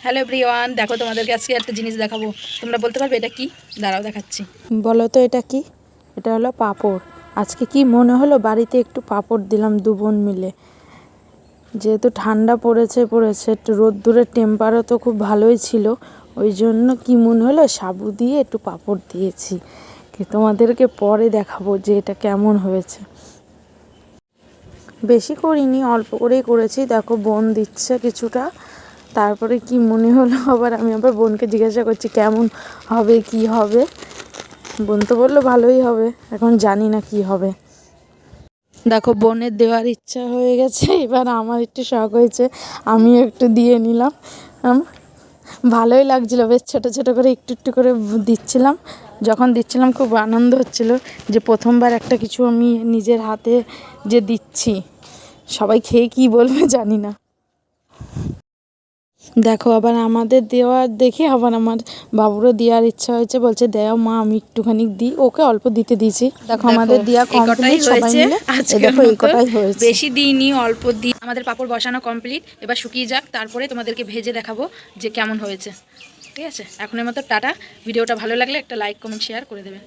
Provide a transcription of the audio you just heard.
Hello everyone, দেখো তোমাদেরকে আজকে একটা জিনিস দেখাবো। তোমরা বলতে পারবে এটা কি? দাঁড়াও দেখাচ্ছি। বলো তো এটা কি? এটা হলো পাঁপড়। আজকে কি মনে হলো বাড়িতে একটু পাঁপড় দিলাম দু বোন মিলে। যেহেতু ঠান্ডা পড়েছে একটু রোদ্দুরের টেম্পারও তো খুব ভালোই ছিল, ওই জন্য কি মনে হলো সাবু দিয়ে একটু পাঁপড় দিয়েছি। তোমাদেরকে পরে দেখাবো যে এটা কেমন হয়েছে। বেশি করিনি, অল্প করেই করেছি। দেখো বোন দিচ্ছে কিছুটা, তারপরে কি মনে হলো আমি আবার বোনকে জিজ্ঞাসা করছি কেমন হবে কি হবে। বোন তো বললো ভালোই হবে, এখন জানি না কি হবে। দেখো বোনের দেওয়ার ইচ্ছা হয়ে গেছে, এবার আমার একটু শখ হয়েছে, আমিও একটু দিয়ে নিলাম। ভালোই লাগছিলো, বেশ ছোটো ছোটো করে একটু একটু করে দিচ্ছিলাম। যখন দিচ্ছিলাম খুব আনন্দ হচ্ছিলো যে প্রথমবার একটা কিছু আমি নিজের হাতে যে দিচ্ছি। সবাই খেয়ে কি বলবে জানি না। দেখো আবার আমাদের দেওয়ার দেখে আবার আমার বাবুরও দেওয়ার ইচ্ছা হয়েছে, বলছে দেও মা আমি একটুখানি দিই। ওকে অল্প দিতে দিয়েছি। দেখো আমাদের দেওয়া কমপ্লিট, সবাই মিলে দেখো এই কটাই হয়েছে। বেশি দিইনি, অল্প দিই। আমাদের পাঁপড় বসানো কমপ্লিট, এবার শুকিয়ে যাক, তারপরে তোমাদেরকে ভেজে দেখাবো যে কেমন হয়েছে। ঠিক আছে, এখনের মতো টাটা। ভিডিওটা ভালো লাগলে একটা লাইক কমেন্ট শেয়ার করে দেবেন।